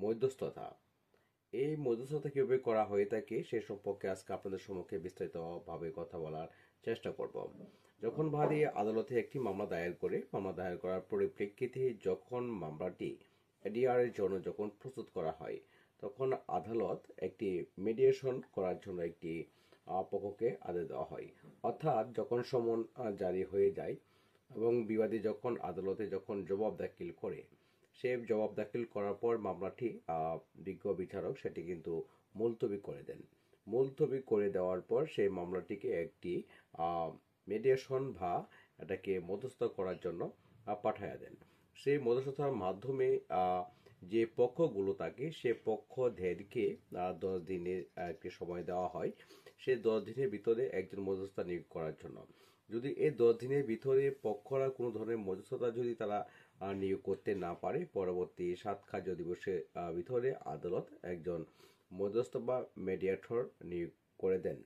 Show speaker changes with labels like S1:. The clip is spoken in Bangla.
S1: মধ্যস্থতা। এই মধ্যস্থতা কিভাবে করা হয়ে থাকে সে সম্পর্কে আজকে আপনাদের সম্মুখে বিস্তারিতভাবে কথা বলার চেষ্টা করব। যখন বাদী আদালতে একটি মামলা দায়ের করে, মামলা দায়ের করার পরিপ্রেক্ষিতে যখন মামলাটি এডিআর এর জন্য যখন প্রস্তুত করা হয়, তখন আদালত একটি মিডিয়েশন করার জন্য একটি পক্ষকে আদেশ দেওয়া হয়। অর্থাৎ যখন সমন জারি হয়ে যায় এবং বিবাদী যখন আদালতে যখন জবাব দাখিল করে, সে জবাব দাখিল করার পর মামলাটি বিজ্ঞ বিচারক সেটি কিন্তু মুলতবি করে দেন। মুলতবি করে দেওয়ার পর সেই মামলাটিকে একটি মিডিয়েশন বা এটাকে মধ্যস্থ করার জন্য পাঠায়া দেন। সেই মধ্যস্থতার মাধ্যমে যে পক্ষগুলো থাকে সে পক্ষদেরকে 10 দিনের একটি সময় দেওয়া হয়। সেই 10 দিনের ভিতরে একজন মধ্যস্থতা নিয়োগ করার জন্য। যদি এই 10 দিনের ভিতরে পক্ষরা কোনো ধরনের মধ্যস্থতা যদি তারা নিয়োগ করতে না পারে, পরবর্তী 7 কার্য দিবসের ভিতরে আদালত একজন মধ্যস্থ বা মিডিয়েটর নিয়োগ করে দেন।